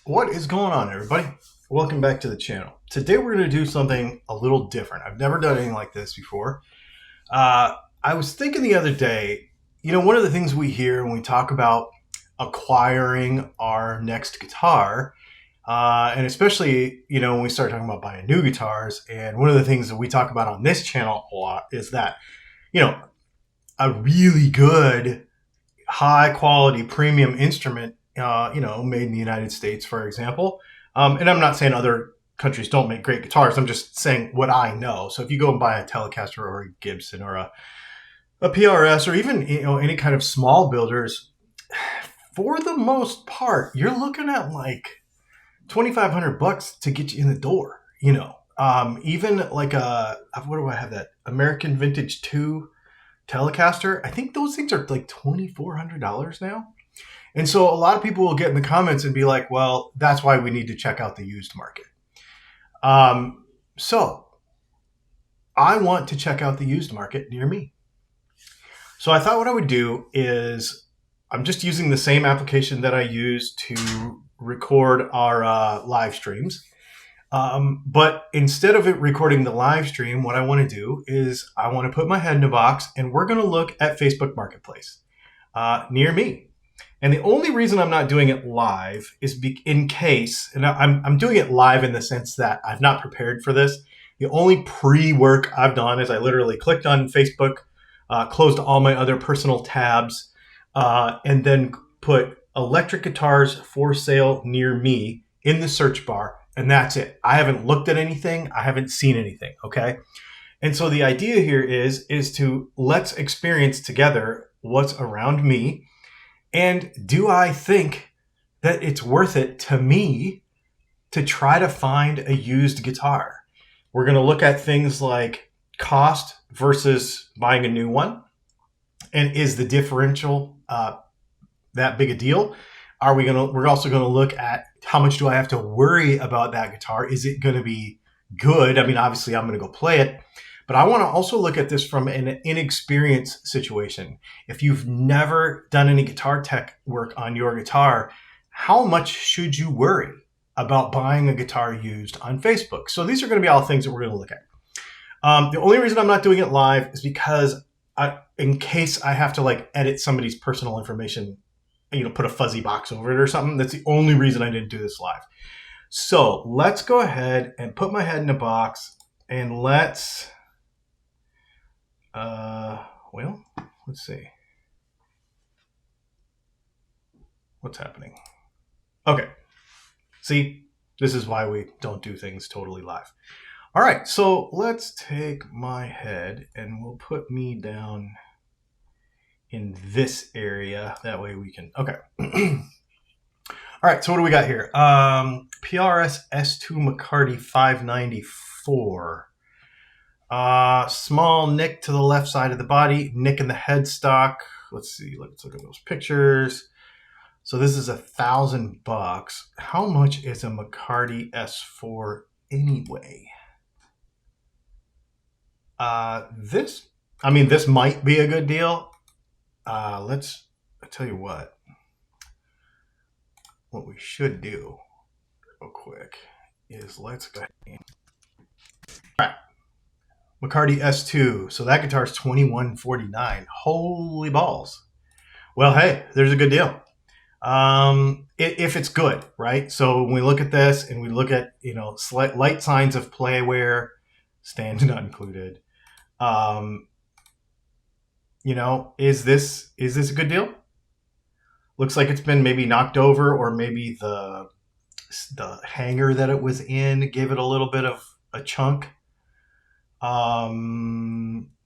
What is going on, everybody? Welcome back to the channel. Today we're going to do something a little different. I've never done anything like this before. I was thinking the other day, one of the things we hear when we talk about acquiring our next guitar, and especially, when we start talking about buying new guitars, and one of the things that we talk about on this channel a lot is that, a really good, high quality premium instrument, made in the United States, for example. And I'm not saying other countries don't make great guitars. I'm just saying what I know. So if you go and buy a Telecaster or a Gibson or a PRS or even any kind of small builders, for the most part, you're looking at like $2,500 to get you in the door. Even like what do I have, that American Vintage 2 Telecaster? I think those things are like $2,400 now. And so a lot of people will get in the comments and be like, well, that's why we need to check out the used market. So I want to check out the used market near me. So I thought what I would do is I'm just using the same application that I use to record our live streams. But instead of it recording the live stream, what I want to do is I want to put my head in a box and we're going to look at Facebook Marketplace near me. And the only reason I'm not doing it live is in case, and I'm doing it live in the sense that I've not prepared for this. The only pre-work I've done is I literally clicked on Facebook, closed all my other personal tabs, and then put electric guitars for sale near me in the search bar. And that's it. I haven't looked at anything. I haven't seen anything. Okay. And so the idea here is to let's experience together what's around me. And do I think that it's worth it to me to try to find a used guitar? We're going to look at things like cost versus buying a new one. And is the differential that big a deal? We're also going to look at how much do I have to worry about that guitar? Is it going to be good? I mean, obviously I'm going to go play it. But I want to also look at this from an inexperienced situation. If you've never done any guitar tech work on your guitar, how much should you worry about buying a guitar used on Facebook? So these are going to be all things that we're going to look at. The only reason I'm not doing it live is because in case I have to like edit somebody's personal information, put a fuzzy box over it or something. That's the only reason I didn't do this live. So let's go ahead and put my head in a box and let's see. What's happening? Okay. See, this is why we don't do things totally live. All right, so let's take my head and we'll put me down in this area. That way we can, okay. All right, so what do we got here? PRS S2 McCarty 594. Small nick to the left side of the body, nick in the headstock. Let's see. Let's look at those pictures. So this is $1,000. How much is a McCarty S4 anyway? This might be a good deal. I tell you what we should do real quick is let's go ahead. All right. McCarty S2. So that guitar is $2,149. Holy balls. Well, hey, there's a good deal. If it's good, right? So when we look at this and we look at, slight light signs of play wear, stand not included. Is this a good deal? Looks like it's been maybe knocked over, or maybe the hanger that it was in gave it a little bit of a chunk.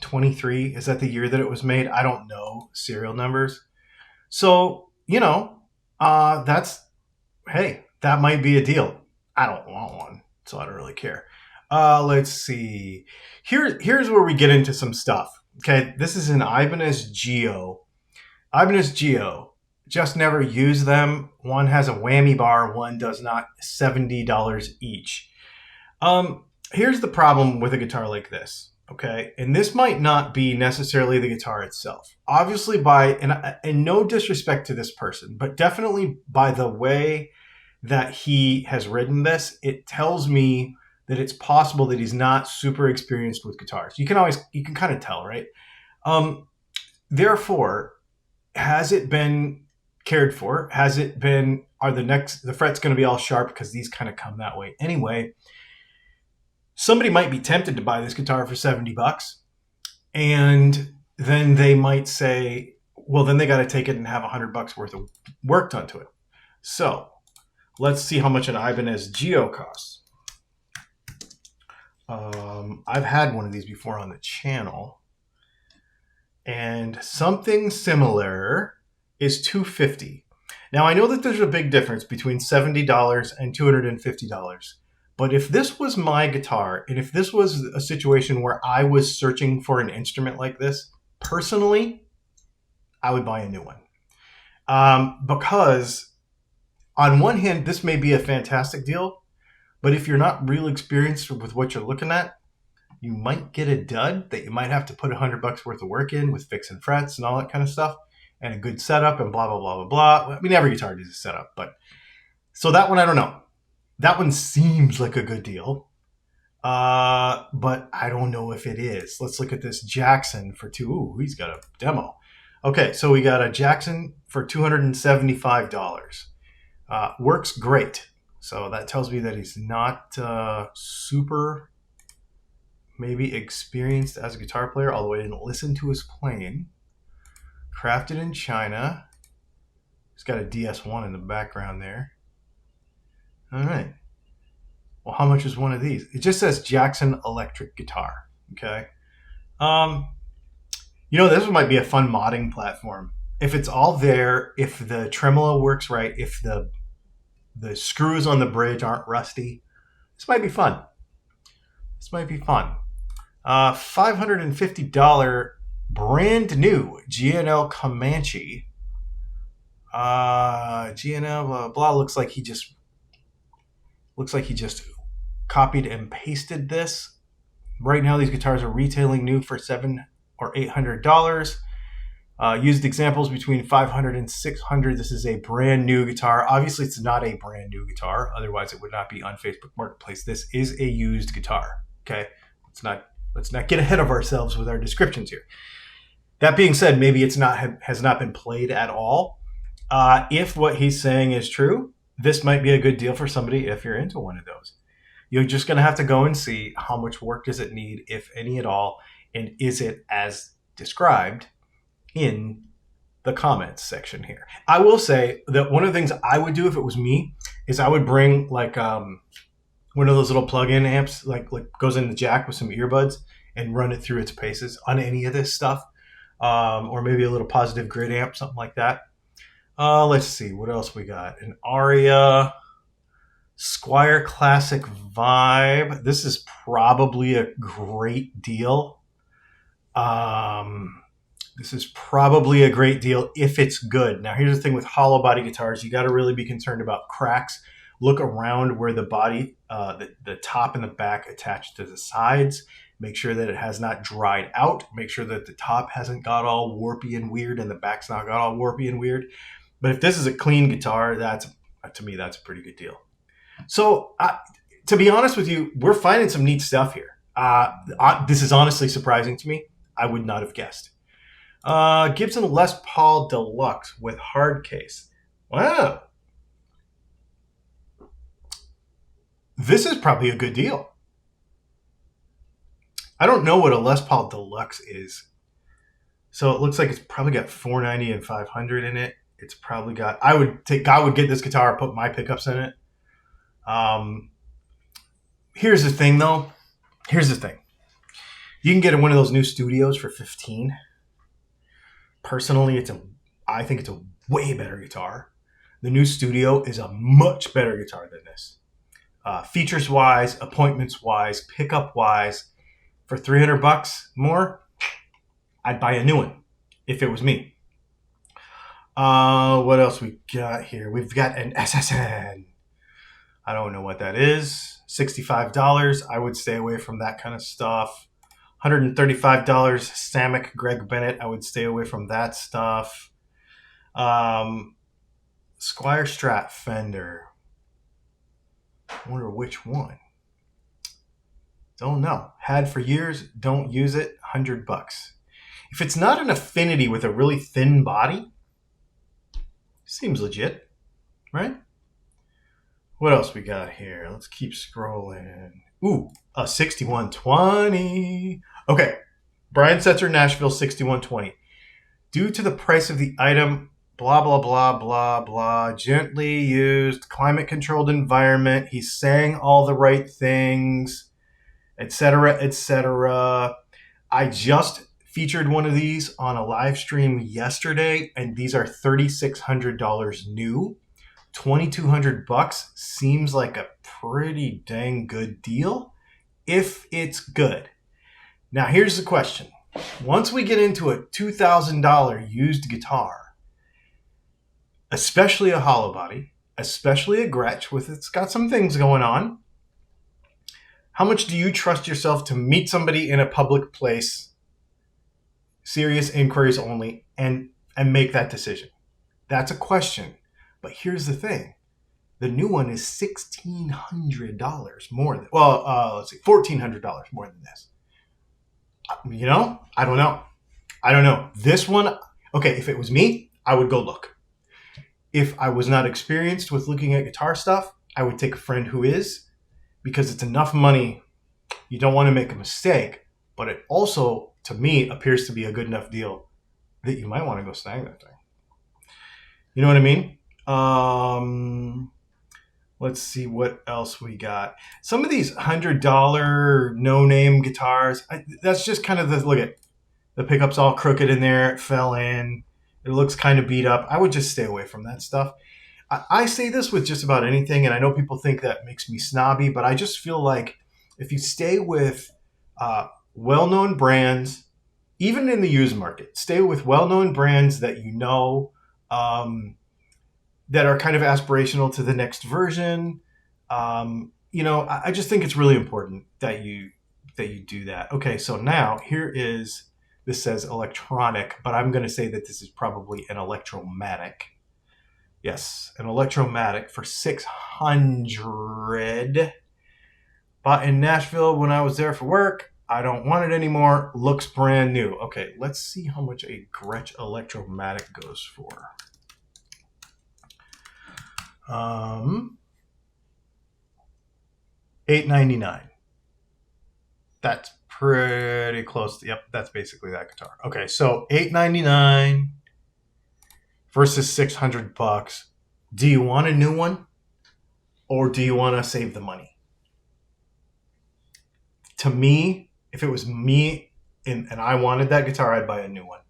23, is that the year that it was made? I don't know serial numbers. So, that might be a deal. I don't want one, so I don't really care. Let's see. Here's where we get into some stuff. Okay, this is an Ibanez Geo. Ibanez Geo. Just never use them. One has a whammy bar, one does not. $70 each. Here's the problem with a guitar like this, okay? And this might not be necessarily the guitar itself. Obviously and no disrespect to this person, but definitely by the way that he has ridden this, it tells me that it's possible that he's not super experienced with guitars. You can kind of tell, right? Therefore, has it been cared for? Has it been, the frets going to be all sharp? Because these kind of come that way anyway. Somebody might be tempted to buy this guitar for $70, and then they might say, well, then they got to take it and have $100 worth of work done to it. So let's see how much an Ibanez Geo costs. I've had one of these before on the channel, and something similar is $250. Now, I know that there's a big difference between $70 and $250. But if this was my guitar, and if this was a situation where I was searching for an instrument like this, personally, I would buy a new one. Because on one hand, this may be a fantastic deal, but if you're not real experienced with what you're looking at, you might get a dud that you might have to put $100 worth of work in with fixing frets and all that kind of stuff, and a good setup and blah, blah, blah, blah, blah. I mean, every guitar needs a setup, but so that one, I don't know. That one seems like a good deal, but I don't know if it is. Let's look at this Jackson for Ooh, he's got a demo. Okay, so we got a Jackson for $275. Works great. So that tells me that he's not super maybe experienced as a guitar player, although I didn't listen to his playing. Crafted in China. He's got a DS1 in the background there. All right. Well, how much is one of these? It just says Jackson electric guitar. Okay. This might be a fun modding platform. If it's all there, if the tremolo works right, if the screws on the bridge aren't rusty, this might be fun. $550 brand new GNL Comanche. GNL blah, blah, looks like he just copied and pasted this. Right now, these guitars are retailing new for $700 or $800. Used examples between $500 and $600. This is a brand new guitar. Obviously, it's not a brand new guitar. Otherwise, it would not be on Facebook Marketplace. This is a used guitar. Okay, let's not get ahead of ourselves with our descriptions here. That being said, maybe has not been played at all. If what he's saying is true, this might be a good deal for somebody if you're into one of those. You're just going to have to go and see how much work does it need, if any at all, and is it as described in the comments section here. I will say that one of the things I would do if it was me is I would bring like one of those little plug-in amps, like goes in the jack with some earbuds, and run it through its paces on any of this stuff, or maybe a little positive grid amp, something like that. Let's see what else we got. An Aria Squire Classic Vibe. This is probably a great deal. This is probably a great deal if it's good. Now, here's the thing with hollow body guitars. You got to really be concerned about cracks. Look around where the body, the top and the back attached to the sides. Make sure that it has not dried out. Make sure that the top hasn't got all warpy and weird and the back's not got all warpy and weird. But if this is a clean guitar, to me, that's a pretty good deal. So, to be honest with you, we're finding some neat stuff here. This is honestly surprising to me. I would not have guessed. Gibson Les Paul Deluxe with hard case. Wow. This is probably a good deal. I don't know what a Les Paul Deluxe is. So it looks like it's probably got $490 and $500 in it. It's probably got, I would get this guitar, put my pickups in it. Here's the thing though. You can get one of those new studios for $15. Personally, I think it's a way better guitar. The new studio is a much better guitar than this. Features wise, appointments wise, pickup wise, for $300 more, I'd buy a new one if it was me. What else we got here? We've got an SSN. I don't know what that is. $65. I would stay away from that kind of stuff. $135 Samick Greg Bennett. I would stay away from that stuff. Squire Strat Fender. I wonder which one. Don't know. Had for years, don't use it, $100. If it's not an Affinity with a really thin body, seems legit, right? What else we got here? Let's keep scrolling. Ooh, a 6120. Okay, Brian Setzer, Nashville 6120. Due to the price of the item, blah, blah, blah, blah, blah, gently used, climate-controlled environment, he's saying all the right things, etc., etc. I just featured one of these on a live stream yesterday, and these are $3,600 new. $2,200 seems like a pretty dang good deal if it's good. Now, here's the question. Once we get into a $2,000 used guitar, especially a hollow body, especially a Gretch with it's got some things going on, how much do you trust yourself to meet somebody in a public place, serious inquiries only, and make that decision? That's a question. But here's the thing. The new one is $1,600 more than, $1,400 more than this. You know, I don't know. This one, okay, if it was me, I would go look. If I was not experienced with looking at guitar stuff, I would take a friend who is, because it's enough money. You don't want to make a mistake, but it also, to me, appears to be a good enough deal that you might want to go snag that thing. You know what I mean? Let's see what else we got. Some of these $100 no-name guitars, that's just kind of look at the pickup's all crooked in there. It fell in. It looks kind of beat up. I would just stay away from that stuff. I say this with just about anything, and I know people think that makes me snobby, but I just feel like if you stay with well-known brands, even in the used market, stay with well-known brands that you know, that are kind of aspirational to the next version. I just think it's really important that you do that. Okay, so now here is, this says electronic, but I'm going to say that this is probably an electromatic. Yes, an electromatic for $600. Bought in Nashville when I was there for work. I don't want it anymore. Looks brand new. Okay, let's see how much a Gretsch electromatic goes for. $899. That's pretty close. Yep, that's basically that guitar. Okay, so $899 versus $600. Do you want a new one, or do you want to save the money? To me, if it was me and I wanted that guitar, I'd buy a new one.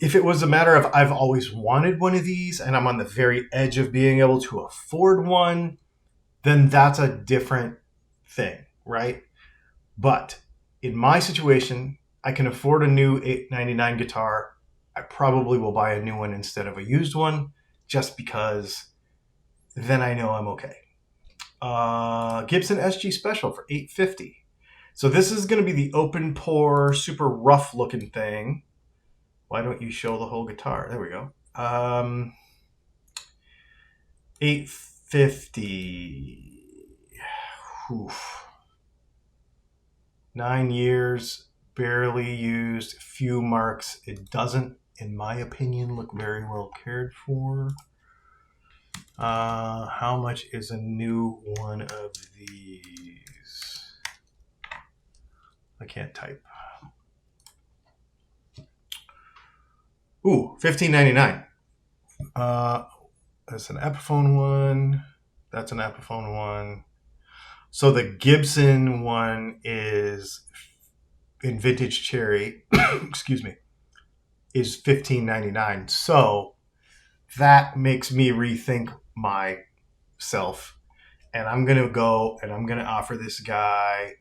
If it was a matter of I've always wanted one of these and I'm on the very edge of being able to afford one, then that's a different thing, right? But in my situation, I can afford a new $899 guitar. I probably will buy a new one instead of a used one, just because then I know I'm okay. Gibson SG Special for $850. So this is going to be the open pore, super rough looking thing. Why don't you show the whole guitar? There we go. $850. Oof. 9 years, barely used, few marks. It doesn't, in my opinion, look very well cared for. How much is a new one of these? I can't type. Ooh, $15.99. That's an Epiphone one. That's an Epiphone one. So the Gibson one is in vintage cherry. Excuse me. Is $15.99. So that makes me rethink myself, and I'm gonna go and I'm gonna offer this guy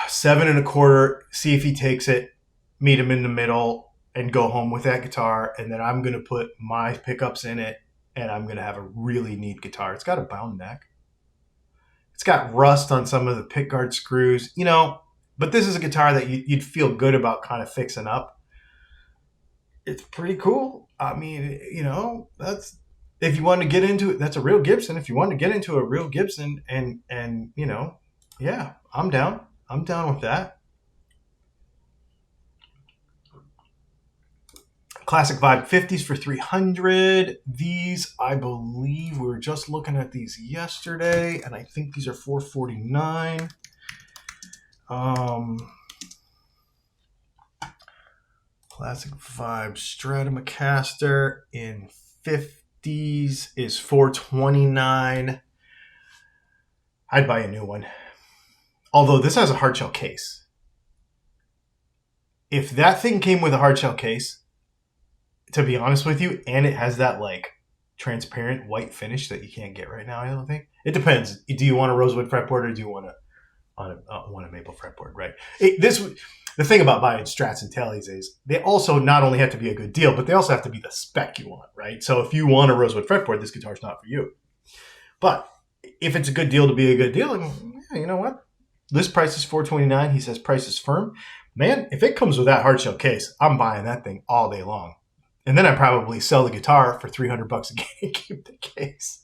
$7.25. See if he takes it. Meet him in the middle and go home with that guitar, and then I'm going to put my pickups in it, and I'm going to have a really neat guitar. It's got a bound neck. It's got rust on some of the pickguard screws, but this is a guitar that you'd feel good about kind of fixing up. It's pretty cool. I mean, if you want to get into it, that's a real Gibson. If you want to get into a real Gibson and you know, yeah, I'm down. I'm down with that. Classic Vibe 50s for $300. These, I believe, we were just looking at these yesterday, and I think these are $449. Classic Vibe Stratocaster in 50s is $429. I'd buy a new one. Although this has a hard shell case. If that thing came with a hard shell case, to be honest with you, and it has that like transparent white finish that you can't get right now, I don't think. It depends. Do you want a rosewood fretboard or do you want a maple fretboard, right? The thing about buying Strats and Tellies is they also not only have to be a good deal, but they also have to be the spec you want, right? So if you want a rosewood fretboard, this guitar is not for you. But if it's a good deal to be a good deal, yeah, you know what? List price is $429. He says price is firm. Man, if it comes with that hard shell case, I'm buying that thing all day long. And then I probably sell the guitar for $300 again and keep the case.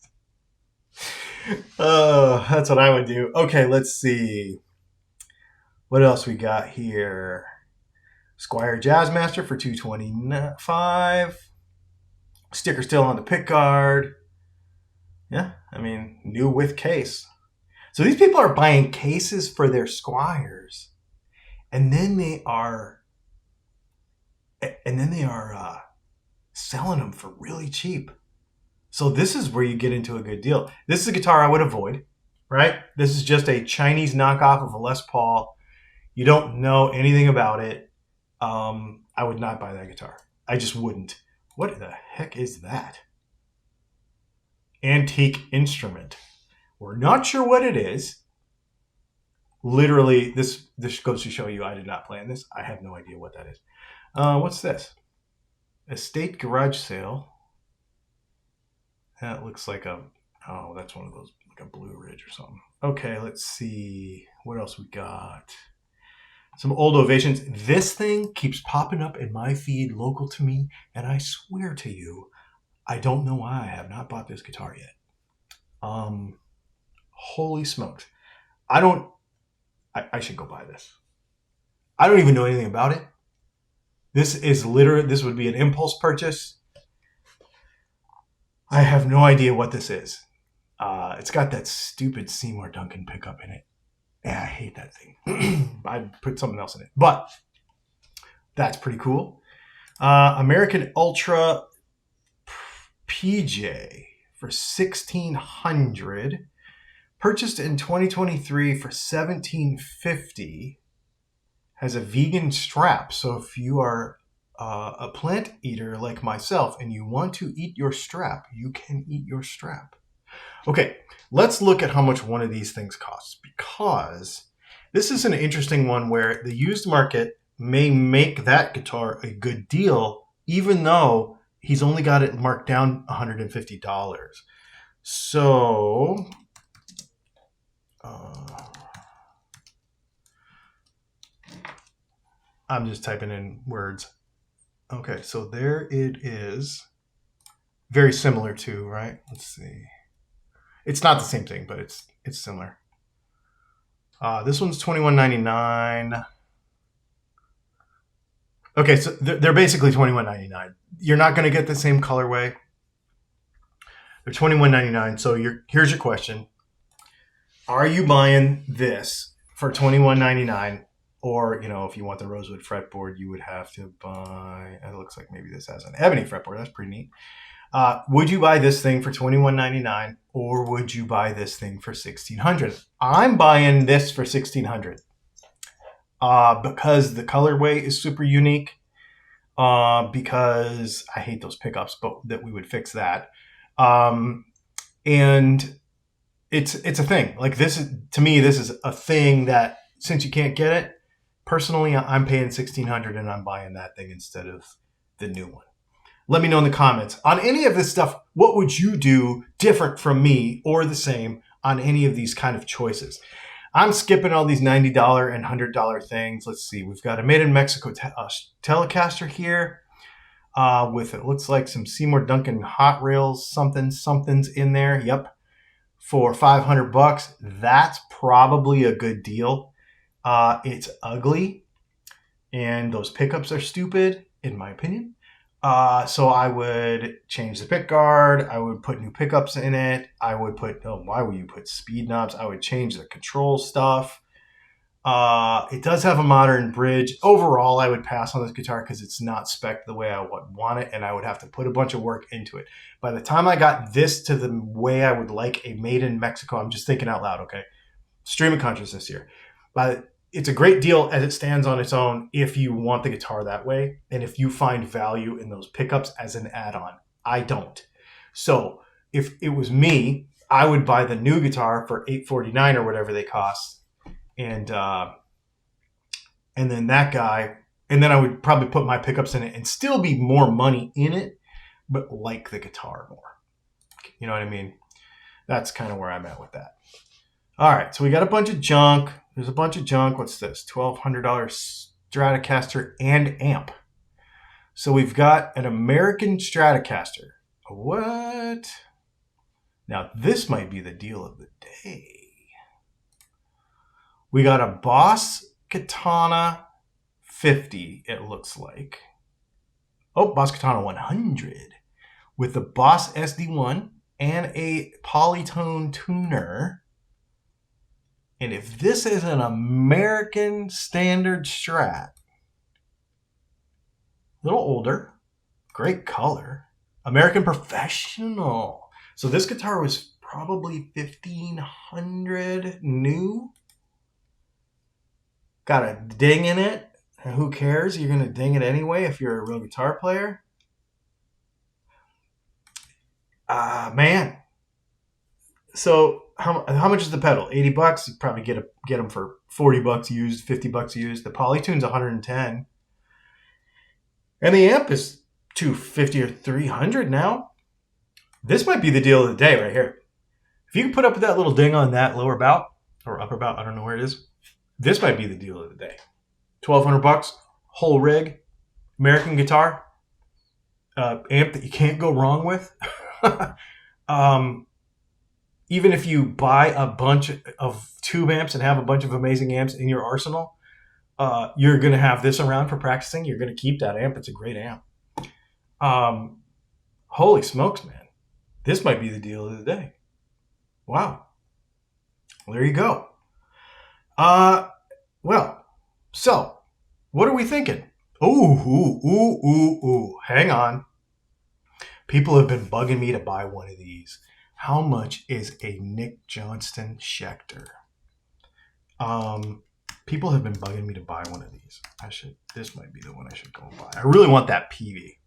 That's what I would do. Okay, let's see. What else we got here? Squire Jazzmaster for $225. Sticker still on the pickguard. Yeah, I mean, new with case. So these people are buying cases for their Squires. And then they are selling them for really cheap. So this is where you get into a good deal. This is a guitar I would avoid, right? This is just a Chinese knockoff of a Les Paul. You don't know anything about it. I would not buy that guitar. I just wouldn't. What the heck is that? Antique instrument. We're not sure what it is. Literally, this goes to show you I did not plan this. I have no idea what that is. What's this? Estate garage sale. That looks like that's one of those, like a Blue Ridge or something. Okay, let's see. What else we got? Some old Ovations. This thing keeps popping up in my feed local to me, and I swear to you, I don't know why I have not bought this guitar yet. Holy smokes. I should go buy this. I don't even know anything about it. This would be an impulse purchase. I have no idea what this is. It's got that stupid Seymour Duncan pickup in it. Yeah, I hate that thing. I'd put something else in it. But that's pretty cool. American Ultra PJ for $1,600. Purchased in 2023 for $1,750. Has a vegan strap. So if you are a plant eater like myself and you want to eat your strap, you can eat your strap. Okay, let's look at how much one of these things costs, because this is an interesting one where the used market may make that guitar a good deal, even though he's only got it marked down $150. So I'm just typing in words. Okay, so there it is. Very similar to, right? Let's see. It's not the same thing, but it's similar. This one's $21.99. Okay, so they're basically $21.99. You're not going to get the same colorway. They're $21.99. So here's your question. Are you buying this for $21.99? Or, if you want the rosewood fretboard, you would have to buy, it looks like maybe this has an ebony fretboard. That's pretty neat. Would you buy this thing for $21.99 or would you buy this thing for $1,600? I'm buying this for $1,600 because the colorway is super unique. Because I hate those pickups, but that we would fix that. And it's a thing. Like this is, to me, this is a thing that since you can't get it, personally, I'm paying $1,600 and I'm buying that thing instead of the new one. Let me know in the comments. On any of this stuff, what would you do different from me or the same on any of these kind of choices? I'm skipping all these $90 and $100 things. Let's see. We've got a made in Mexico Telecaster here. with, it looks like some Seymour Duncan Hot Rails, something's in there. Yep. For $500. That's probably a good deal. It's ugly, and those pickups are stupid, in my opinion. So I would change the pick guard. I would put new pickups in it. I would put, why would you put speed knobs? I would change the control stuff. It does have a modern bridge. Overall, I would pass on this guitar because it's not spec'd the way I would want it, and I would have to put a bunch of work into it. By the time I got this to the way I would like a made in Mexico, I'm just thinking out loud, okay? Stream of consciousness here. But it's a great deal as it stands on its own if you want the guitar that way, and if you find value in those pickups as an add-on. I don't. So if it was me, I would buy the new guitar for $849 or whatever they cost. And then that guy, and then I would probably put my pickups in it and still be more money in it, but like the guitar more. You know what I mean? That's kind of where I'm at with that. All right, so we got a bunch of junk. There's a bunch of junk. What's this? $1,200 Stratocaster and amp. So we've got an American Stratocaster. What? Now this might be the deal of the day. We got a Boss Katana 50, it looks like. Oh, Boss Katana 100 with the Boss SD1 and a polytone tuner. And if this is an American standard Strat, a little older, great color, American Professional. So this guitar was probably $1,500 new. Got a ding in it. Who cares? You're going to ding it anyway if you're a real guitar player. Man. So how much is the pedal? $80? You probably get them for $40 used, $50 used. The Polytune's $110. And the amp is $250 or $300 now. This might be the deal of the day right here. If you can put up that little ding on that lower bout or upper bout, I don't know where it is. This might be the deal of the day. $1,200, whole rig, American guitar, amp that you can't go wrong with. Even if you buy a bunch of tube amps and have a bunch of amazing amps in your arsenal, you're going to have this around for practicing. You're going to keep that amp. It's a great amp. Holy smokes, man. This might be the deal of the day. Wow. Well, there you go. Well, so what are we thinking? Ooh. Hang on. People have been bugging me to buy one of these. How much is a Nick Johnston Schecter? People have been bugging me to buy one of these. This might be the one I should go and buy. I really want that PV.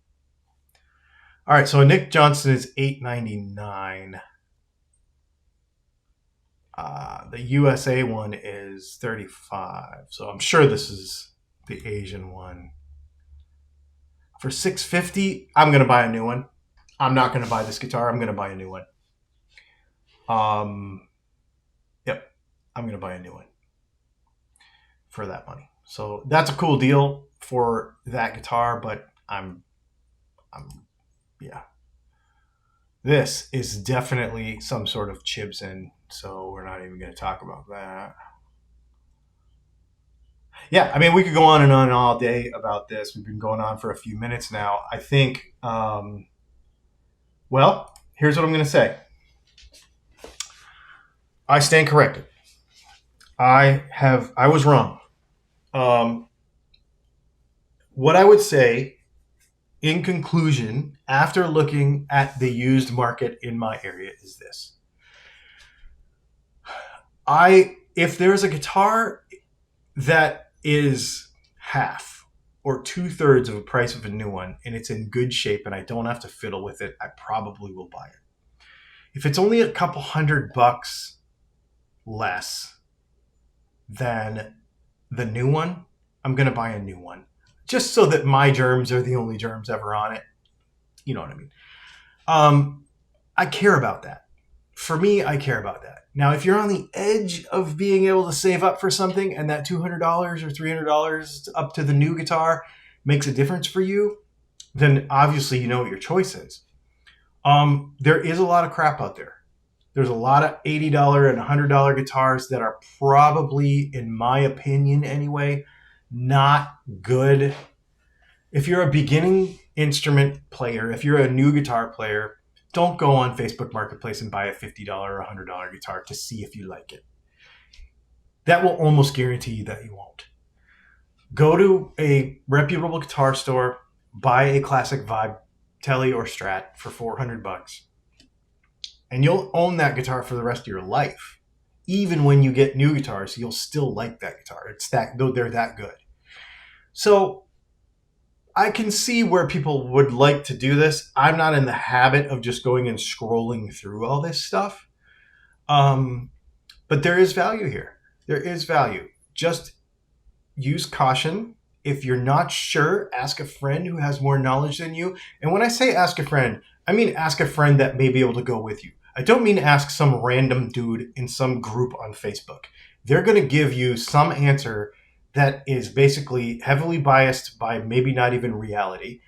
All right, so a Nick Johnston is $899. The USA one is $35. So I'm sure this is the Asian one. For $650, I'm going to buy a new one. I'm not going to buy this guitar. I'm going to buy a new one. Yep. I'm going to buy a new one for that money. So that's a cool deal for that guitar, but yeah. This is definitely some sort of Gibson, so we're not even going to talk about that. Yeah, I mean, we could go on and on all day about this. We've been going on for a few minutes now. I think, well, here's what I'm going to say. I stand corrected. I was wrong. What I would say in conclusion, after looking at the used market in my area, is this. If there's a guitar that is half or 2/3 of the price of a new one and it's in good shape and I don't have to fiddle with it, I probably will buy it. If it's only a couple $100 less than the new one, I'm going to buy a new one. Just so that my germs are the only germs ever on it. You know what I mean? I care about that. For me, I care about that. Now, if you're on the edge of being able to save up for something and that $200 or $300 up to the new guitar makes a difference for you, then obviously you know what your choice is. There is a lot of crap out there. There's a lot of $80 and $100 guitars that are probably, in my opinion anyway, not good. If you're a beginning instrument player, if you're a new guitar player, don't go on Facebook Marketplace and buy a $50 or $100 guitar to see if you like it. That will almost guarantee you that you won't. Go to a reputable guitar store, buy a classic Vibe Tele or Strat for $400, and you'll own that guitar for the rest of your life. Even when you get new guitars, you'll still like that guitar. They're that good. So I can see where people would like to do this. I'm not in the habit of just going and scrolling through all this stuff. But there is value here. There is value. Just use caution. If you're not sure, ask a friend who has more knowledge than you. And when I say ask a friend, I mean ask a friend that may be able to go with you. I don't mean ask some random dude in some group on Facebook. They're going to give you some answer that is basically heavily biased by maybe not even reality.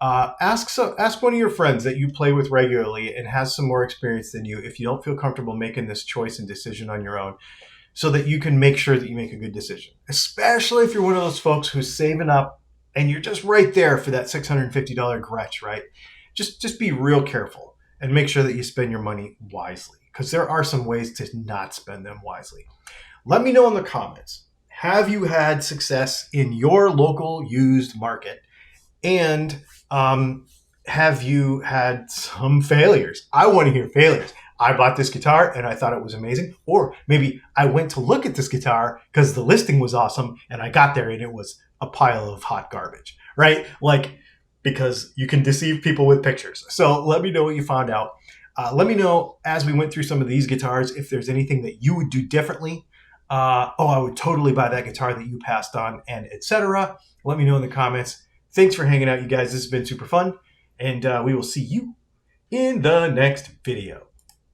Ask one of your friends that you play with regularly and has some more experience than you if you don't feel comfortable making this choice and decision on your own, so that you can make sure that you make a good decision. Especially if you're one of those folks who's saving up and you're just right there for that $650 Gretsch, right? Just be real careful and make sure that you spend your money wisely, because there are some ways to not spend them wisely. Let me know in the comments. Have you had success in your local used market? And have you had some failures? I want to hear failures. I bought this guitar and I thought it was amazing. Or maybe I went to look at this guitar because the listing was awesome and I got there and it was a pile of hot garbage, right? Like, because you can deceive people with pictures. So let me know what you found out. Let me know as we went through some of these guitars if there's anything that you would do differently. I would totally buy that guitar that you passed on, and etc. Let me know in the comments. Thanks for hanging out, you guys. This has been super fun, and we will see you in the next video.